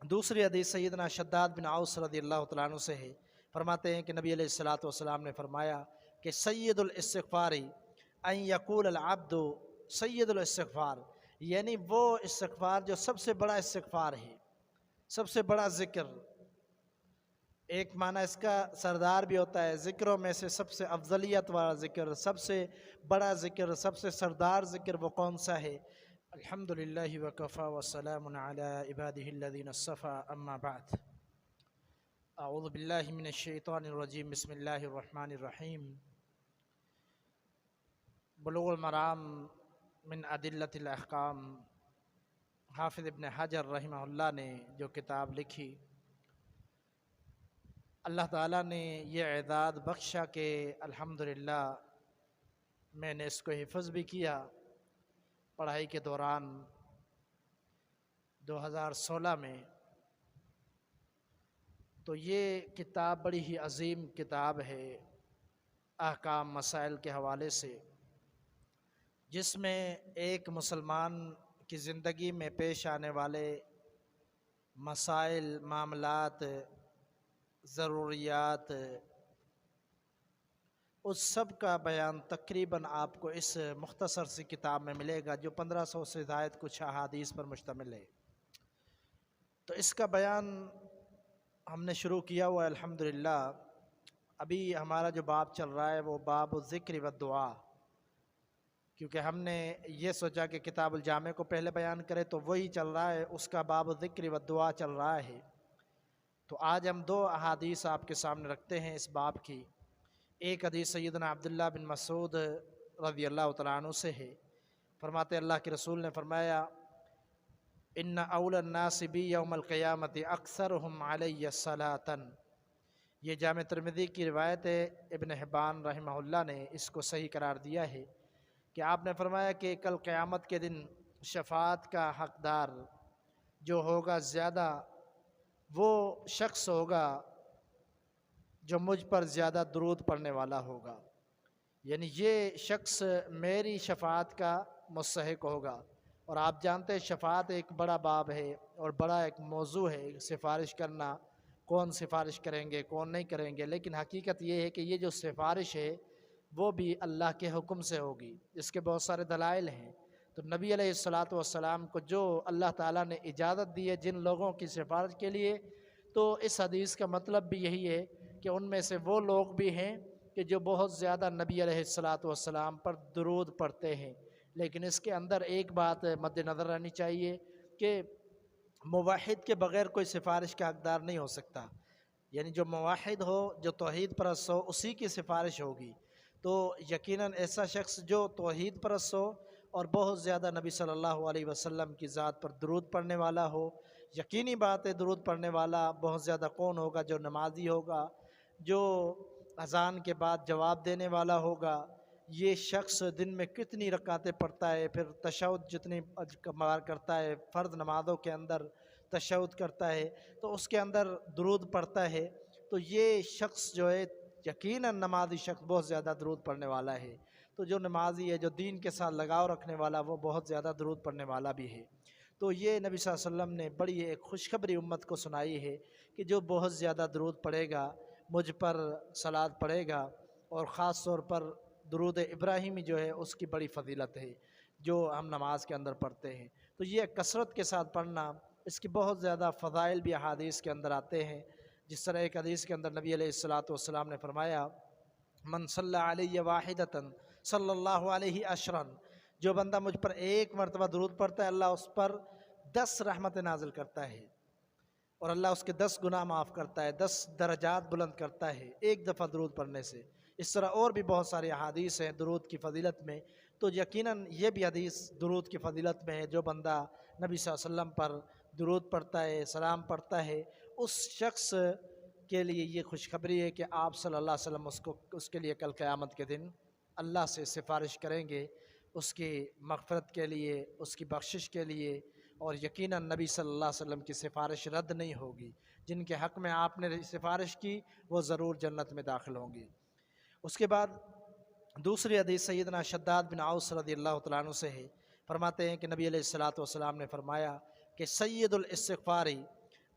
دوسری حدیث سیدنا شداد بن اوس رضی اللہ تعالیٰ عنہ سے ہے، فرماتے ہیں کہ نبی علیہ الصلوۃ والسلام نے فرمایا کہ سید الاستغفار ان یقول العبد سید الاستغفار، یعنی وہ استغفار جو سب سے بڑا استغفار ہے، سب سے بڑا ذکر۔ ایک معنی اس کا سردار بھی ہوتا ہے، ذکروں میں سے سب سے افضلیت والا ذکر، سب سے بڑا ذکر، سب سے سردار ذکر وہ کون سا ہے؟ الحمدللہ وکفی وسلام علی عبادہ الذین اصطفی، اما بعد۔ اعوذ باللہ من الشیطان الرجیم، بسم اللہ الرحمن الرحیم۔ بلوغ المرام من ادلۃ الاحکام، حافظ ابن حجر رحمہ اللہ نے جو کتاب لکھی، اللہ تعالیٰ نے یہ اعداد بخشا کہ الحمدللہ میں نے اس کو حفظ بھی کیا پڑھائی کے دوران 2016 میں۔ تو یہ کتاب بڑی ہی عظیم کتاب ہے احکام مسائل کے حوالے سے، جس میں ایک مسلمان کی زندگی میں پیش آنے والے مسائل، معاملات، ضروریات، اس سب کا بیان تقریباً آپ کو اس مختصر سی کتاب میں ملے گا، جو 1500 سے زائد کچھ احادیث پر مشتمل ہے۔ تو اس کا بیان ہم نے شروع کیا ہوا ہے الحمدللہ۔ ابھی ہمارا جو باب چل رہا ہے وہ باب الذکر والدعا، کیونکہ ہم نے یہ سوچا کہ کتاب الجامع کو پہلے بیان کرے، تو وہی چل رہا ہے، اس کا باب الذکر والدعا چل رہا ہے۔ تو آج ہم دو احادیث آپ کے سامنے رکھتے ہیں اس باب کی۔ ایک حدیث سیدنا عبداللہ بن مسعود رضی اللہ تعالیٰ عنہ سے ہے، فرماتے اللہ کے رسول نے فرمایا ان اول الناس بی یوم القیامت اکثرہم علی صلاۃ۔ یہ جامع ترمذی کی روایت ہے، ابن حبان رحمہ اللہ نے اس کو صحیح قرار دیا ہے کہ آپ نے فرمایا کہ کل قیامت کے دن شفاعت کا حقدار جو ہوگا زیادہ، وہ شخص ہوگا جو مجھ پر زیادہ درود پڑھنے والا ہوگا، یعنی یہ شخص میری شفاعت کا مستحق ہوگا۔ اور آپ جانتے ہیں شفاعت ایک بڑا باب ہے اور بڑا ایک موضوع ہے، سفارش کرنا، کون سفارش کریں گے کون نہیں کریں گے، لیکن حقیقت یہ ہے کہ یہ جو سفارش ہے وہ بھی اللہ کے حکم سے ہوگی، اس کے بہت سارے دلائل ہیں۔ تو نبی علیہ الصلوۃ والسلام کو جو اللہ تعالیٰ نے اجازت دی ہے جن لوگوں کی سفارش کے لیے، تو اس حدیث کا مطلب بھی یہی ہے کہ ان میں سے وہ لوگ بھی ہیں کہ جو بہت زیادہ نبی علیہ الصلوۃ والسلام پر درود پڑھتے ہیں۔ لیکن اس کے اندر ایک بات مد نظر رہنی چاہیے کہ موحد کے بغیر کوئی سفارش کا حقدار نہیں ہو سکتا، یعنی جو موحد ہو، جو توحید پرست ہو، اسی کی سفارش ہوگی۔ تو یقیناً ایسا شخص جو توحید پرست ہو اور بہت زیادہ نبی صلی اللہ علیہ وسلم کی ذات پر درود پڑھنے والا ہو، یقینی بات ہے درود پڑھنے والا بہت زیادہ کون ہوگا؟ جو نمازی ہوگا، جو اذان کے بعد جواب دینے والا ہوگا۔ یہ شخص دن میں کتنی رکعتیں پڑھتا ہے، پھر تشہد جتنی بار کرتا ہے، فرض نمازوں کے اندر تشہد کرتا ہے تو اس کے اندر درود پڑھتا ہے، تو یہ شخص جو ہے یقیناً نمازی شخص بہت زیادہ درود پڑھنے والا ہے۔ تو جو نمازی ہے، جو دین کے ساتھ لگاؤ رکھنے والا، وہ بہت زیادہ درود پڑھنے والا بھی ہے۔ تو یہ نبی صلی اللہ علیہ وسلم نے بڑی ایک خوشخبری امت کو سنائی ہے کہ جو بہت زیادہ درود پڑھے گا، مجھ پر صلوات پڑھے گا، اور خاص طور پر درود ابراہیمی جو ہے اس کی بڑی فضیلت ہے جو ہم نماز کے اندر پڑھتے ہیں۔ تو یہ کثرت کے ساتھ پڑھنا، اس کی بہت زیادہ فضائل بھی احادیث کے اندر آتے ہیں۔ جس طرح ایک حدیث کے اندر نبی علیہ الصلوۃ والسلام نے فرمایا من صلی علیہ واحدۃ صلی اللہ علیہ عشرا، جو بندہ مجھ پر ایک مرتبہ درود پڑھتا ہے اللہ اس پر 10 رحمت نازل کرتا ہے، اور اللہ اس کے 10 گناہ معاف کرتا ہے، 10 درجات بلند کرتا ہے ایک دفعہ درود پڑھنے سے۔ اس طرح اور بھی بہت ساری احادیث ہیں درود کی فضیلت میں، تو یقیناً یہ بھی حدیث درود کی فضیلت میں ہے۔ جو بندہ نبی صلی اللہ علیہ وسلم پر درود پڑھتا ہے، سلام پڑھتا ہے، اس شخص کے لیے یہ خوشخبری ہے کہ آپ صلی اللہ علیہ وسلم اس کے لیے کل قیامت کے دن اللہ سے سفارش کریں گے، اس کی مغفرت کے لیے، اس کی بخشش کے لیے، اور یقیناً نبی صلی اللہ علیہ وسلم کی سفارش رد نہیں ہوگی۔ جن کے حق میں آپ نے سفارش کی وہ ضرور جنت میں داخل ہوں گے۔ اس کے بعد دوسری حدیث سیدنا شداد بن اوس رضی اللہ تعالیٰ عنہ سے ہے، فرماتے ہیں کہ نبی علیہ الصلوۃ والسلام نے فرمایا کہ سید الاستغفار